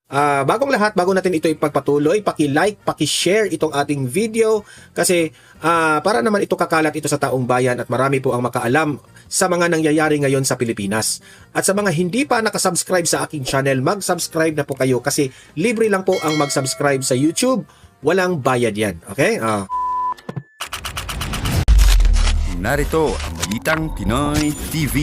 Bagong lahat, bago natin ito ipagpatuloy, paki-like, paki-share itong ating video kasi para naman ito kakalat ito sa taong bayan at marami po ang makaalam sa mga nangyayari ngayon sa Pilipinas. At sa mga hindi pa nakasubscribe sa aking channel, mag-subscribe na po kayo kasi libre lang po ang mag-subscribe sa YouTube. Walang bayad yan. Okay? Narito ang Balitang Pinoy TV.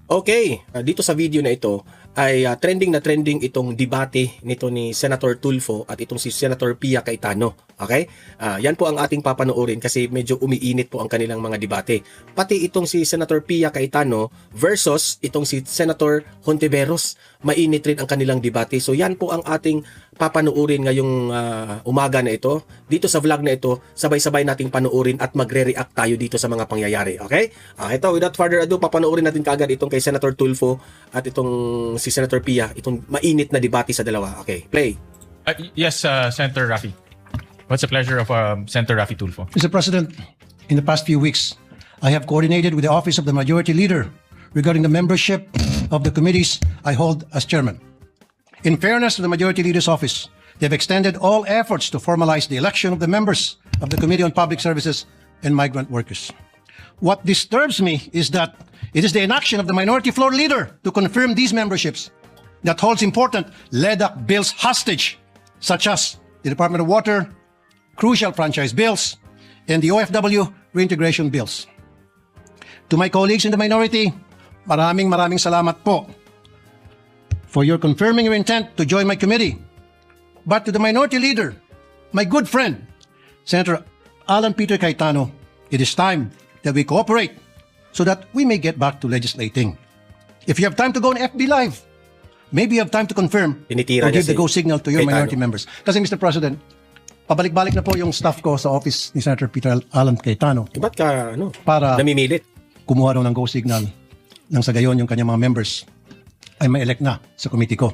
Okay, dito sa video na ito ay trending na trending itong debate nito ni Senator Tulfo at itong si Senator Pia Cayetano. Okay? Yan po ang ating papanoorin kasi medyo umiinit po ang kanilang mga debate. Pati itong si Senator Pia Cayetano versus itong si Senator Hontiveros. Mainit rin ang kanilang debate. So yan po ang ating papanoorin ngayong umaga na ito. Dito sa vlog na ito, sabay-sabay nating panoorin at magre-react tayo dito sa mga pangyayari. Okay? Ito, without further ado, papanoorin natin kaagad itong kay Senator Tulfo at itong si Senator Pia, itong mainit na debate sa dalawa. Okay, play. Yes, Senator Raffy. What's the pleasure of Senator Raffy Tulfo? Mr. President, in the past few weeks, I have coordinated with the Office of the Majority Leader regarding the membership of the committees I hold as chairman. In fairness to the Majority Leader's office, they have extended all efforts to formalize the election of the members of the Committee on Public Services and Migrant Workers. What disturbs me is that it is the inaction of the Minority Floor Leader to confirm these memberships that holds important LEDAC bills hostage, such as the Department of Water, crucial franchise bills, and the OFW reintegration bills. To my colleagues in the minority, maraming salamat po for your confirming your intent to join my committee. But to the minority leader, my good friend, Senator Alan Peter Cayetano, it is time that we cooperate so that we may get back to legislating. If you have time to go on FB Live, maybe you have time to confirm Tinitira or niya give the si go signal to your Cayetano. minority members. Kasi Mr. President, pabalik-balik na po yung staff ko sa office ni Senator Peter Alan Cayetano Ba't ka, para namimilit? kumuha raw ng go signal nang sa gayon yung kanyang mga members ay ma-elect na sa committee ko.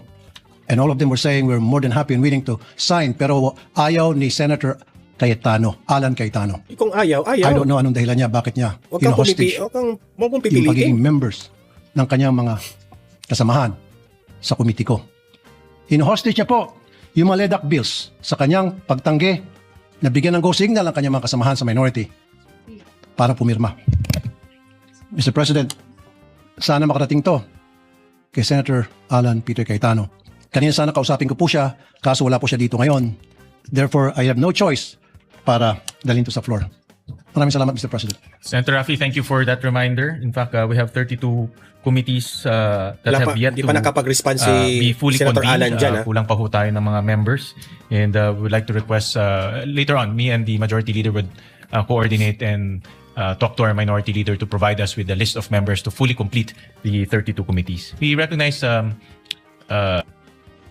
And all of them were saying we're more than happy and willing to sign, pero ayaw ni Senator Cayetano, Alan Cayetano. Kung ayaw. I don't know anong dahilan niya, bakit niya Huwag kang hostage huwag kang yung pipilitin. pagiging members ng kanyang mga kasamahan sa committee ko. Hostage niya po yung mga LEDAC bills sa kanyang pagtanggi na bigyan ng go signal ang kanyang mga kasamahan sa minority para pumirma. Mr. President, sana makarating to kay Senator Alan Peter Cayetano. Kanina sana kausapin ko po siya, kaso wala po siya dito ngayon. Therefore, I have no choice para dalhin to sa floor. Maraming salamat, Mr. President. Senator Raffy, thank you for that reminder. In fact, we have 32 committees that have yet Di to pa nakapag-respond si be fully Senator Alan convened. dyan. Kulang pa po tayo ng mga members. And we'd like to request later on, me and the Majority Leader would coordinate and talk to our Minority Leader to provide us with a list of members to fully complete the 32 committees. We recognize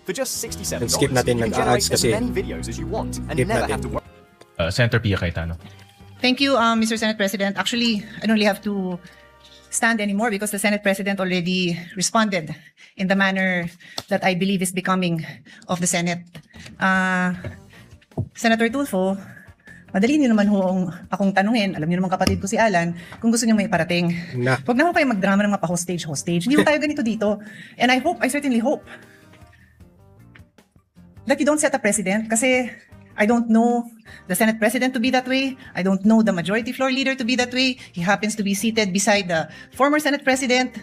For just $67, Skip natin you can nag-a-ads generate as kasi- many videos as you want and Skip never natin. have to worry. Senator Pia Cayetano. Thank you, Mr. Senate President. Actually, I don't really have to stand anymore because the Senate President already responded in the manner that I believe is becoming of the Senate. Senator Tulfo, madali niyo naman akong tanungin, alam niyo naman kapatid ko si Alan, kung gusto niyo may parating. Na. Huwag na ho kayo magdrama ng mga pa-hostage. Hindi ho tayo ganito dito. And I certainly hope, that you don't set a precedent kasi I don't know the Senate President to be that way. I don't know the Majority Floor Leader to be that way. He happens to be seated beside the former Senate President.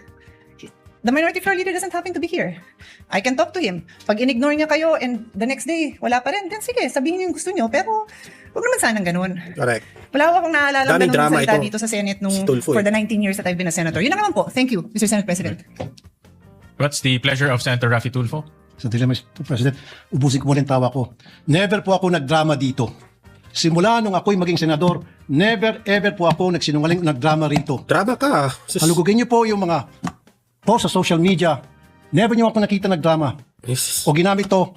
The Minority Floor Leader doesn't happen to be here. I can talk to him. Pag in-ignore niya kayo and the next day, wala pa rin, then sige, sabihin niyo yung gusto niyo. Pero huwag naman sanang ganun. Correct. Wala akong naalala Daming ganun drama salita ito. dito sa Senate Si Tulfo, for the 19 years that I've been a senator. Yun lang naman po. Thank you, Mr. Senate President. What's the pleasure of Senator Raffy Tulfo? Sandali, Mr. President, ubusin ko muna yung tawa ko. Never po ako nagdrama dito. Simula nung ako'y maging senador, never ever po ako nagdrama rito. Drama ka. Halugugin niyo po yung mga post sa social media. Never niyo ako nakita nagdrama. Yes. O ginamit to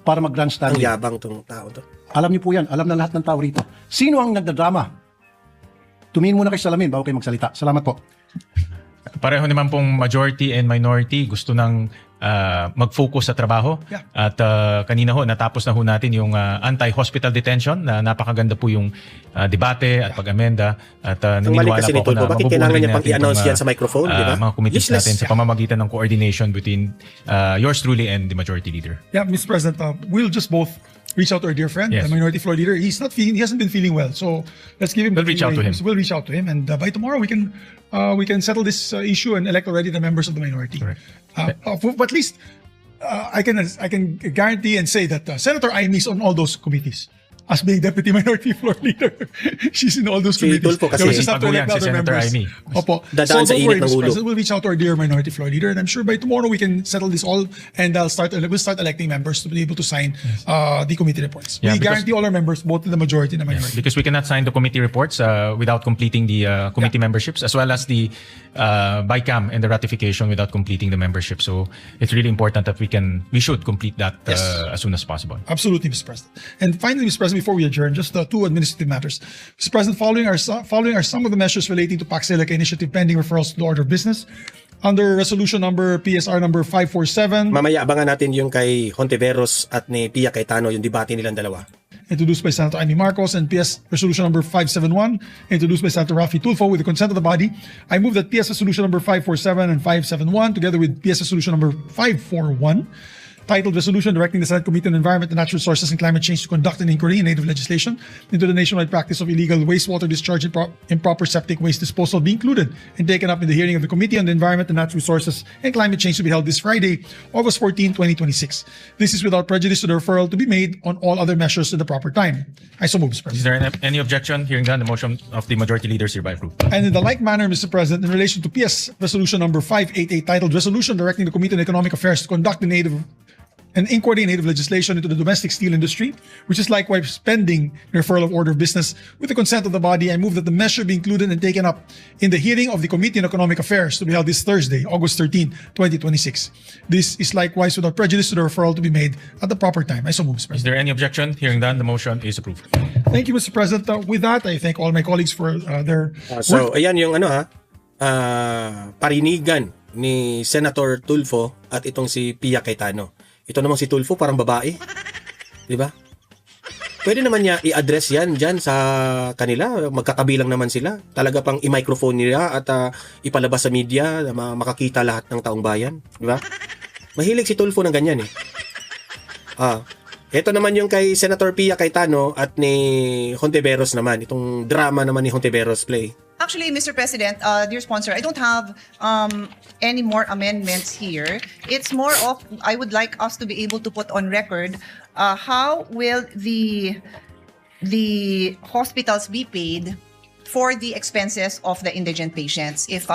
para Ang mag-grandstanding. yabang tong tao to. Alam niyo po yan. Alam na lahat ng tao rito. Sino ang nagdadrama? Tumingin muna kayo sa salamin bago kayo magsalita. Salamat po. Pareho naman pong majority and minority gusto ng mag-focus sa trabaho. Yeah. At kanina ho, natapos na ho natin yung anti-hospital detention na napakaganda po yung debate at pag-amenda. At Ang mali naniniwala kasi po ni ako Tulfo, na bakit mabubuo kailangan rin niya pang natin i-announce itong, yan sa microphone, di ba? mga committees Useless. natin sa pamamagitan ng coordination between yours truly and the Majority Leader. Yeah, Mr. President, we'll just both reach out to our dear friend, Yes. the Minority Floor Leader. He hasn't been feeling well, so let's give him. We'll reach out to him. We'll reach out to him, and by tomorrow we can settle this issue and elect already the members of the minority. Correct. But at least I can guarantee and say that Senator Amy is on all those committees. As being Deputy Minority Floor Leader, she's in all those Si committees. Tulfo kasi Yeah, we just have to bago yan, elect si other Senator members. Amy. Opo. Dadaan sa don't init worry, ng Mr. ulo. President, we'll reach out to our dear Minority Floor Leader, and I'm sure by tomorrow we can settle this all, and we'll start electing members to be able to sign the committee reports. Yeah, We because- guarantee all our members, both in the majority and the minority. Because we cannot sign the committee reports without completing the committee memberships, as well as the BICAM and the ratification without completing the membership. So it's really important that we should complete that Yes. as soon as possible. Absolutely, Mr. President. And finally, Mr. President, before we adjourn, just two administrative matters. Mr. President, following are some of the measures relating to Paxilica initiative pending referrals to the order of business. Under resolution number PSR number 547, Mamaya abangan natin yung kay Hontiveros at ni Pia Cayetano, yung debate nilang dalawa. introduced by Senator Amy Marcos, and PS Resolution number 571, introduced by Senator Rafi Tulfo. With the consent of the body, I move that PS Resolution number 547 and 571, together with PS Resolution number 541, titled Resolution Directing the Senate Committee on Environment and Natural Resources and Climate Change to conduct an inquiry in native legislation into the nationwide practice of illegal wastewater discharge and improper septic waste disposal be included and taken up in the hearing of the Committee on the Environment and Natural Resources and Climate Change to be held this Friday, August 14, 2026. This is without prejudice to the referral to be made on all other measures at the proper time. I so move, Mr. Is President. there any objection? Hearing none, the motion of the Majority Leader is hereby approved. And in the like manner, Mr. President, in relation to PS Resolution number 588, titled Resolution Directing the Committee on Economic Affairs to conduct an inquiry in native legislation into the domestic steel industry, which is likewise pending referral of order of business. With the consent of the body, I move that the measure be included and taken up in the hearing of the Committee on Economic Affairs to be held this Thursday, August 13, 2026. This is likewise without prejudice to the referral to be made at the proper time. I so move, Mr. Is President. there any objection? Hearing none, the motion is approved. Thank you, Mr. President. With that, I thank all my colleagues for their So, ayan yung parinigan ni Senator Tulfo at itong si Pia Cayetano. Ito namang si Tulfo parang babae. Di ba? Pwede naman niya i-address yan dyan sa kanila. Magkakabilang naman sila. Talaga pang i-microphone nila at ipalabas sa media na makakita lahat ng taong bayan. Di ba? Mahilig si Tulfo ng ganyan eh. Ito naman yung kay Senator Pia Cayetano at ni Hontiveros naman. Itong drama naman ni Hontiveros play. Actually, Mr. President, dear sponsor, I don't have any more amendments here. It's more of, I would like us to be able to put on record how will the hospitals be paid for the expenses of the indigent patients. If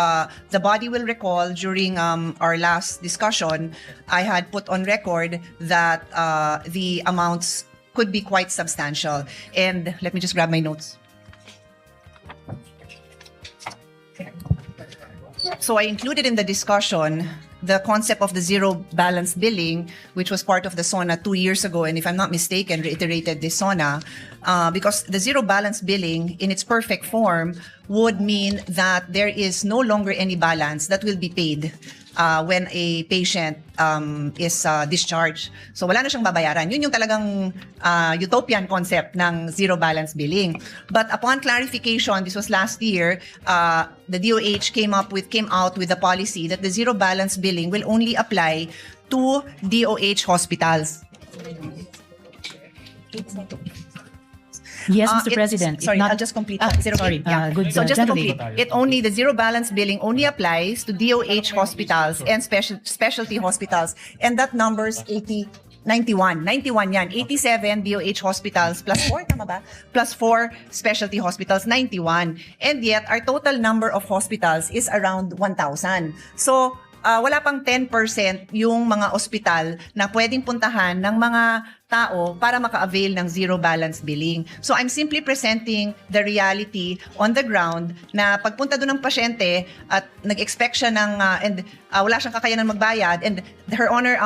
the body will recall, during our last discussion, I had put on record that the amounts could be quite substantial. And let me just grab my notes. So I included in the discussion the concept of the zero balance billing, which was part of the SONA 2 years ago, and if I'm not mistaken, reiterated this SONA, because the zero balance billing in its perfect form would mean that there is no longer any balance that will be paid when a patient is discharged. So wala na siyang babayaran. Yun yung talagang utopian concept ng zero balance billing. But upon clarification, this was last year, the DOH came out with the policy that the zero balance billing will only apply to DOH hospitals. Yes, Mr. President. Sorry, If not- I'll just complete. Is it sorry. okay? Yeah. Good. So just to gentlemen. complete, the zero balance billing only applies to DOH hospitals and specialty hospitals, and that number's 91 yan. 87 DOH hospitals plus 4, tama ba? Plus 4 specialty hospitals, 91. And yet, our total number of hospitals is around 1,000. So, wala pang 10% yung mga ospital na pwedeng puntahan ng mga tao para maka-avail ng zero balance billing. So I'm simply presenting the reality on the ground na pagpunta doon ng pasyente at nag-expect siya ng wala siyang kakayanan magbayad, and Her Honor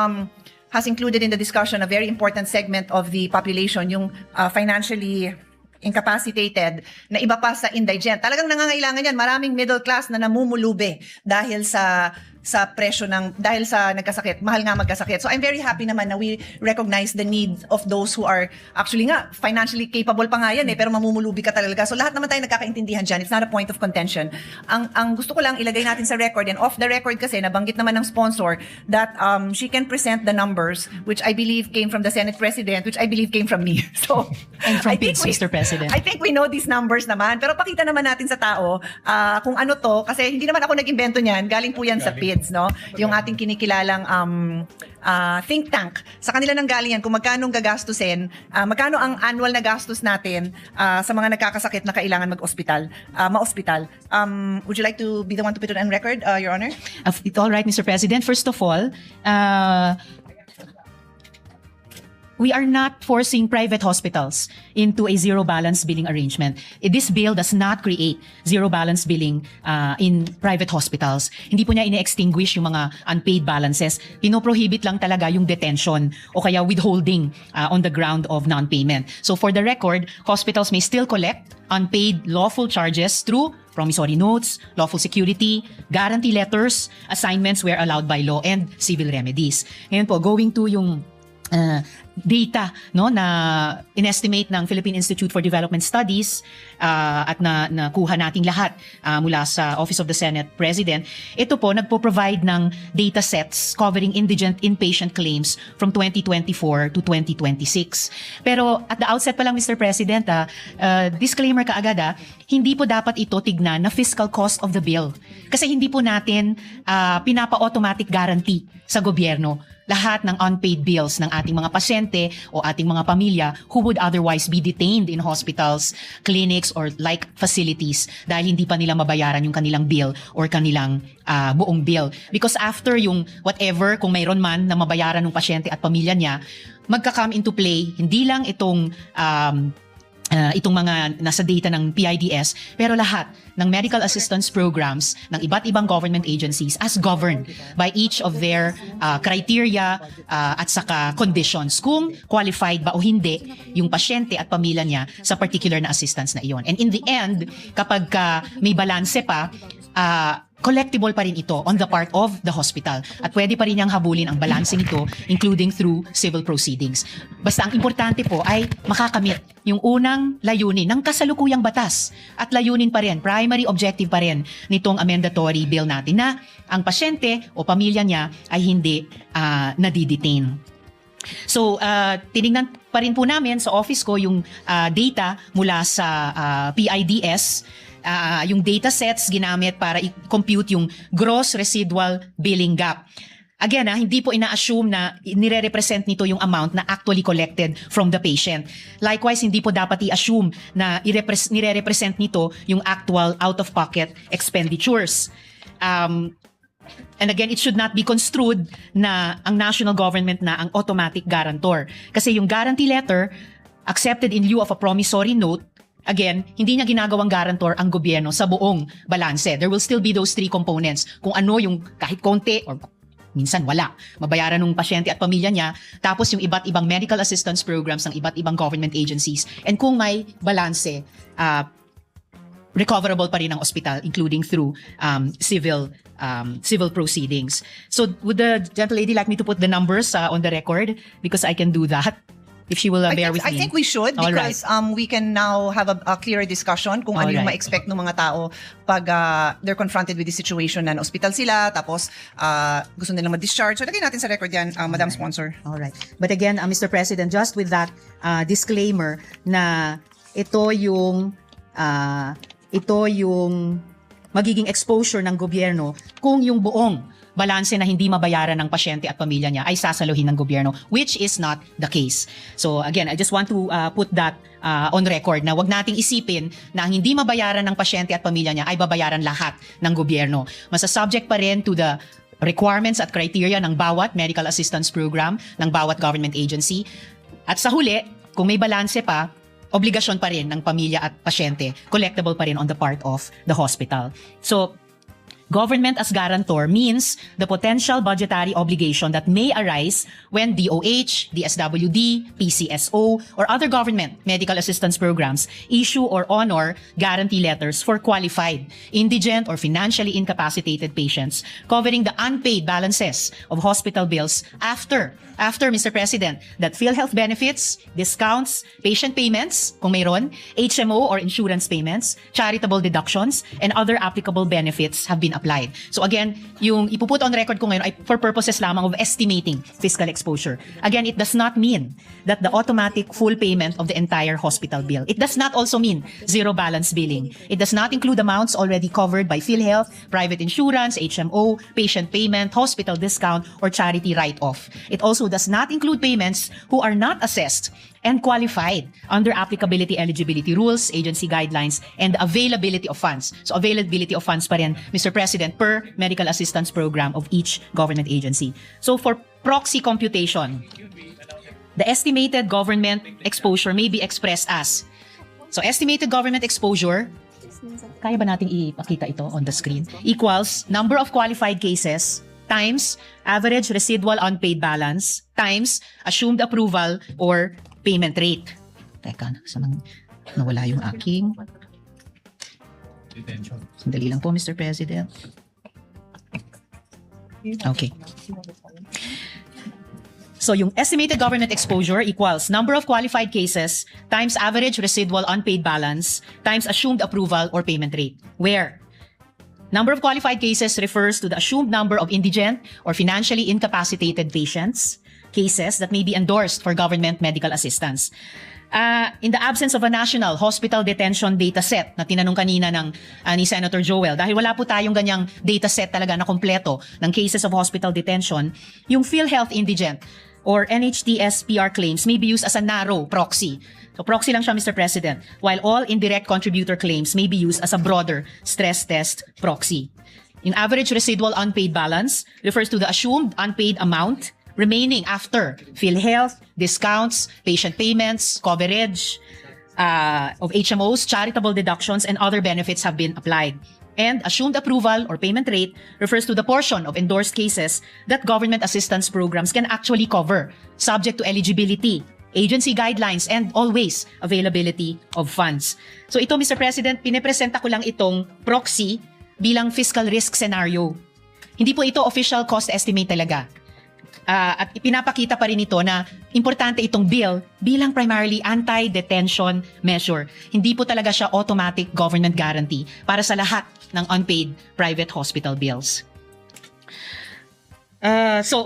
has included in the discussion a very important segment of the population, yung financially incapacitated, na iba pa sa indigent. Talagang nangangailangan yan. Maraming middle class na namumulube dahil sa sa presyo dahil sa nagkasakit, mahal nga magkasakit. So I'm very happy naman na we recognize the need of those who are actually nga financially capable pa nga yan pero mamumulubi ka talaga. So lahat naman tayo nagkakaintindihan dyan. It's not a point of contention. Ang gusto ko lang ilagay natin sa record, and off the record kasi nabanggit naman ng sponsor that she can present the numbers which I believe came from the Senate President, which I believe came from me. So And from I think PIDS, Mr. President. I think we know these numbers naman. Pero pakita naman natin sa tao kung ano to. Kasi hindi naman ako nag-invento niyan. Galing po yan sa PIDS, no? Yung ating kinikilalang think tank. Sa kanila nang galing yan kung magkano gagastusin, magkano ang annual na gastos natin sa mga nagkakasakit na kailangan mag-ospital, ma-ospital. Would you like to be the one to put it on record, Your Honor? It's all right, Mr. President. First of all, we are not forcing private hospitals into a zero balance billing arrangement. This bill does not create zero balance billing in private hospitals. Hindi po niya ine-extinguish yung mga unpaid balances. Pinoprohibit lang talaga yung detention o kaya withholding on the ground of non-payment. So for the record, hospitals may still collect unpaid lawful charges through promissory notes, lawful security, guarantee letters, assignments where allowed by law, and civil remedies. Ngayon po, going to yung data na inestimate ng Philippine Institute for Development Studies at nakuha nating lahat mula sa Office of the Senate President. Ito po nagpo-provide ng data sets covering indigent inpatient claims from 2024 to 2026. Pero at the outset pa lang, Mr. President, disclaimer kaagad, hindi po dapat ito tignan na fiscal cost of the bill. Kasi hindi po natin pinapa-automatic guarantee sa gobyerno lahat ng unpaid bills ng ating mga pasyente o ating mga pamilya who would otherwise be detained in hospitals, clinics, or like facilities dahil hindi pa nila mabayaran yung kanilang bill or kanilang buong bill. Because after yung whatever, kung mayroon man na mabayaran ng pasyente at pamilya niya, magka-come into play hindi lang itong mga nasa data ng PIDS, pero lahat ng medical assistance programs ng iba't ibang government agencies as governed by each of their criteria at saka conditions kung qualified ba o hindi yung pasyente at pamilya niya sa particular na assistance na iyon. And in the end, kapag may balanse pa, collectible pa rin ito on the part of the hospital. At pwede pa rin niyang habulin ang balancing ito, including through civil proceedings. Basta ang importante po ay makakamit yung unang layunin ng kasalukuyang batas at layunin pa rin, primary objective pa rin nitong amendatory bill natin na ang pasyente o pamilya niya ay hindi nadidetain. So, tinignan pa rin po namin sa office ko yung data mula sa PIDS. Yung data sets ginamit para i-compute yung gross residual billing gap. Again, hindi po ina-assume na nire-represent nito yung amount na actually collected from the patient. Likewise, hindi po dapat i-assume na nire-represent nito yung actual out-of-pocket expenditures. And again, it should not be construed na ang national government na ang automatic guarantor. Kasi yung guarantee letter, accepted in lieu of a promissory note, again, hindi niya ginagawang guarantor ang gobyerno sa buong balanse. There will still be those three components. Kung ano yung kahit konti or minsan wala, mabayaran ng pasyente at pamilya niya, tapos yung iba't ibang medical assistance programs ng iba't ibang government agencies. And kung may balanse, recoverable pa rin ang ospital, including through civil proceedings. So would the gentlelady like me to put the numbers on the record? Because I can do that. If she will bear with me. I think we should All because we can now have a clearer discussion kung ano yung ma-expect ng mga tao pag they're confronted with the situation na hospital sila tapos gusto nilang ma-discharge. So lagay natin sa record yan, Madam Sponsor. All right. But again, Mr. President, just with that disclaimer na ito yung magiging exposure ng gobyerno kung yung buong balanse na hindi mabayaran ng pasyente at pamilya niya ay sasaluhin ng gobyerno, which is not the case. So again, I just want to put that on record na wag nating isipin na ang hindi mabayaran ng pasyente at pamilya niya ay babayaran lahat ng gobyerno. Masasubject pa rin to the requirements at criteria ng bawat medical assistance program, ng bawat government agency. At sa huli, kung may balanse pa, obligasyon pa rin ng pamilya at pasyente, collectible pa rin on the part of the hospital. So, Government as guarantor means the potential budgetary obligation that may arise when DOH, DSWD, PCSO, or other government medical assistance programs issue or honor guarantee letters for qualified, indigent, or financially incapacitated patients covering the unpaid balances of hospital bills after, Mr. President, that PhilHealth benefits, discounts, patient payments, kung mayroon, HMO or insurance payments, charitable deductions, and other applicable benefits have been applied. So again, yung ipuput on record ko ngayon ay for purposes lamang of estimating fiscal exposure. Again, it does not mean that the automatic full payment of the entire hospital bill. It does not also mean zero balance billing. It does not include amounts already covered by PhilHealth, private insurance, HMO, patient payment, hospital discount, or charity write-off. It also does not include payments who are not assessed and qualified under applicability eligibility rules, agency guidelines, and availability of funds. So availability of funds pa rin, Mr. President, per medical assistance program of each government agency. So for proxy computation, the estimated government exposure may be expressed as, so estimated government exposure, kaya ba nating ipakita ito on the screen, equals number of qualified cases times average residual unpaid balance times assumed approval or payment rate. Teka, saan nawala yung aking? Sandali lang po, Mr. President. Okay. So yung estimated government exposure equals number of qualified cases times average residual unpaid balance times assumed approval or payment rate. Where number of qualified cases refers to the assumed number of indigent or financially incapacitated patients, cases that may be endorsed for government medical assistance. In the absence of a national hospital detention data set na tinanong kanina ni Senator Joel, dahil wala po tayong ganyang data set talaga na kompleto ng cases of hospital detention, yung PhilHealth indigent or NHTS PR claims may be used as a narrow proxy. So proxy lang siya, Mr. President, while all indirect contributor claims may be used as a broader stress test proxy. In average residual unpaid balance refers to the assumed unpaid amount remaining after PhilHealth, discounts, patient payments, coverage of HMOs, charitable deductions, and other benefits have been applied. And assumed approval or payment rate refers to the portion of endorsed cases that government assistance programs can actually cover, subject to eligibility, agency guidelines, and always availability of funds. So ito, Mr. President, pinepresenta ko lang itong proxy bilang fiscal risk scenario. Hindi po ito official cost estimate talaga. At ipinapakita pa rin ito na importante itong bill bilang primarily anti-detention measure. Hindi po talaga siya automatic government guarantee para sa lahat ng unpaid private hospital bills.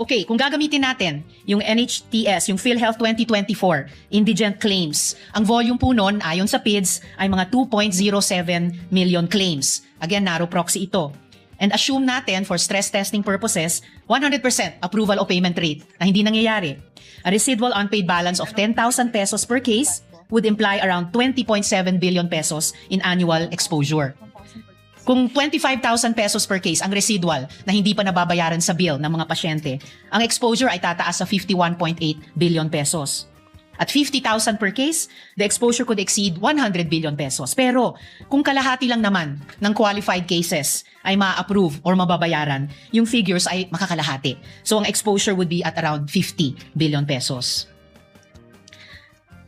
Okay, kung gagamitin natin yung NHTS, yung PhilHealth 2024 indigent claims, ang volume po nun ayon sa PIDS ay mga 2.07 million claims. Again, narrow proxy ito. And assume natin for stress testing purposes, 100% approval o payment rate na hindi nangyayari. A residual unpaid balance of 10,000 pesos per case would imply around 20.7 billion pesos in annual exposure. Kung 25,000 pesos per case ang residual na hindi pa nababayaran sa bill ng mga pasyente, ang exposure ay tataas sa 51.8 billion pesos. At 50,000 per case, the exposure could exceed 100 billion pesos. Pero kung kalahati lang naman ng qualified cases ay ma-approve or mababayaran, yung figures ay makakalahati. So ang exposure would be at around 50 billion pesos.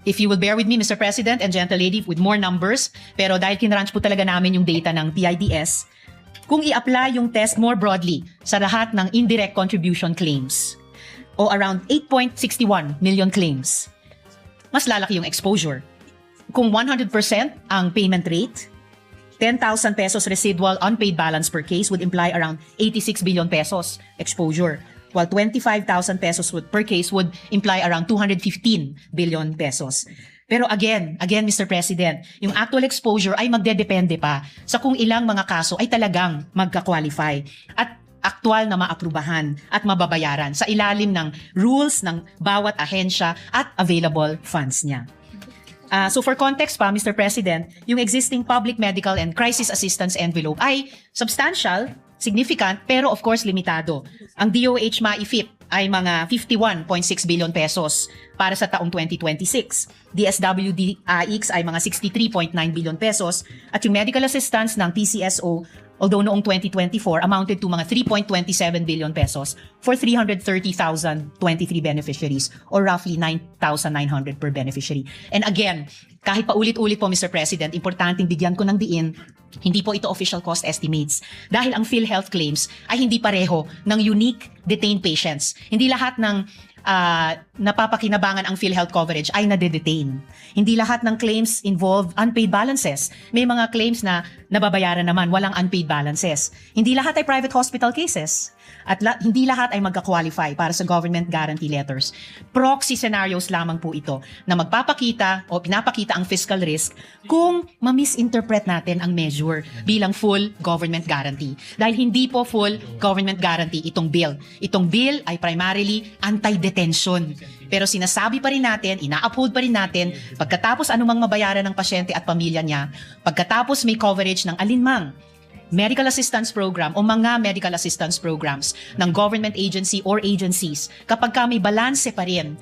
If you will bear with me, Mr. President and Gentle Lady, with more numbers, pero dahil kinrunch po talaga namin yung data ng PIDS, kung i-apply yung test more broadly sa lahat ng indirect contribution claims, o around 8.61 million claims, mas lalaki yung exposure. Kung 100% ang payment rate, 10,000 pesos residual unpaid balance per case would imply around 86 billion pesos exposure, while 25,000 pesos per case would imply around 215 billion pesos. Pero again, Mr. President, yung actual exposure ay magdedepende pa sa kung ilang mga kaso ay talagang magka-qualify at aktual na maaprubahan at mababayaran sa ilalim ng rules ng bawat ahensya at available funds niya. So for context pa, Mr. President, yung existing public medical and crisis assistance envelope ay substantial, significant, pero of course limitado. Ang DOH MAIFIP ay mga 51.6 billion pesos para sa taong 2026. DSWD-AIX ay mga 63.9 billion pesos at yung medical assistance ng PCSO although noong 2024 amounted to mga 3.27 billion pesos for 330,023 beneficiaries or roughly 9,900 per beneficiary. And again, kahit paulit-ulit po Mr. President, importanteng bigyan ko ng diin, hindi po ito official cost estimates dahil ang PhilHealth claims ay hindi pareho ng unique detained patients. Hindi lahat ng napapakinabangan ang PhilHealth coverage ay nade-detain. Hindi lahat ng claims involve unpaid balances. May mga claims na nababayaran naman, walang unpaid balances. Hindi lahat ay private hospital cases. At hindi lahat ay magka-qualify para sa government guarantee letters. Proxy scenarios lamang po ito na magpapakita o pinapakita ang fiscal risk kung ma-misinterpret natin ang measure bilang full government guarantee. Dahil hindi po full government guarantee itong bill. Itong bill ay primarily anti-detention. Pero sinasabi pa rin natin, ina-uphold pa rin natin, pagkatapos anumang mabayaran ng pasyente at pamilya niya, pagkatapos may coverage ng alinmang medical assistance program o mga medical assistance programs ng government agency or agencies, kapag ka may balanse pa rin,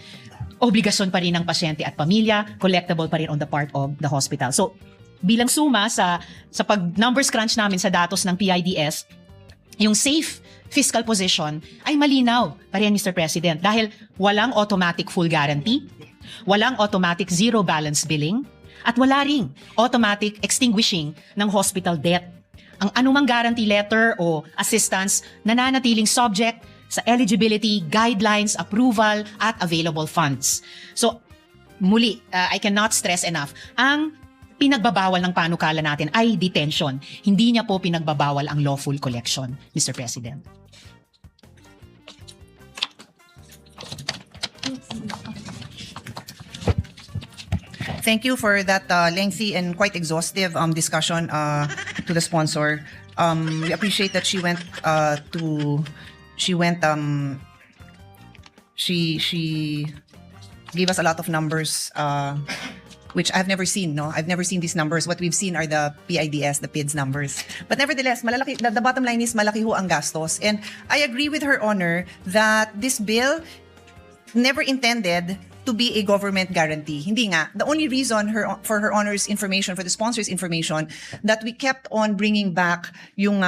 obligasyon pa rin ng pasyente at pamilya, collectible pa rin on the part of the hospital. So, bilang suma sa pag-numbers crunch namin sa datos ng PIDS, yung safe fiscal position ay malinaw pa rin, Mr. President, dahil walang automatic full guarantee, walang automatic zero balance billing, at wala ring automatic extinguishing ng hospital debt. Ang anumang guarantee letter o assistance nananatiling subject sa eligibility, guidelines, approval, at available funds. So, muli, I cannot stress enough, ang pinagbabawal ng panukala natin ay detention. Hindi niya po pinagbabawal ang lawful collection, Mr. President. Thank you for that lengthy and quite exhaustive discussion to the sponsor. We appreciate that she gave us a lot of numbers, which I've never seen. No, I've never seen these numbers. What we've seen are the PIDS, the PIDS numbers. But nevertheless, malalaki. The bottom line is malaki ho ang gastos. And I agree with Her Honor that this bill never intended to be a government guarantee. Hindi nga. The only reason for Her Honor's information, for the sponsor's information, that we kept on bringing back yung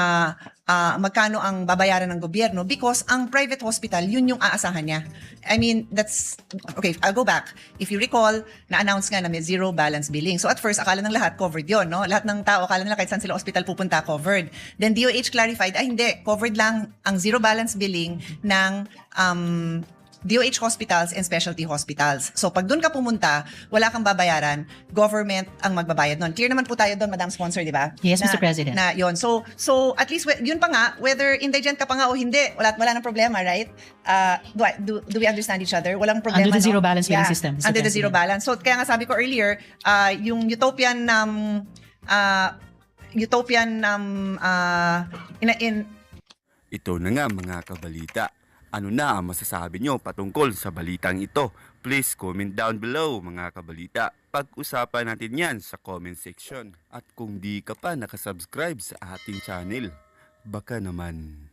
magkano ang babayaran ng gobyerno because ang private hospital, yun yung aasahan niya. I mean, that's... Okay, I'll go back. If you recall, na-announce nga na may zero balance billing. So at first, akala ng lahat covered yun, no? Lahat ng tao, akala nila kahit saan sila hospital pupunta, covered. Then DOH clarified, hindi, covered lang ang zero balance billing ng DOH hospitals and specialty hospitals. So pag doon ka pumunta, wala kang babayaran, government ang magbabayad nun. Clear naman po tayo doon, Madam Sponsor, di ba? Yes, Mr. President. Na yon. So at least yun pa nga, whether indigent ka pa nga o hindi, wala nang problema, right? Do we understand each other? Walang problema. Under the zero no? balance billing system, Mr. Under the zero President. balance. So kaya nga sabi ko earlier, yung utopian Ito na nga mga kabalita. Ano na ang masasabi nyo patungkol sa balitang ito? Please comment down below mga kabalita. Pag-usapan natin yan sa comment section. At kung di ka pa nakasubscribe sa ating channel, baka naman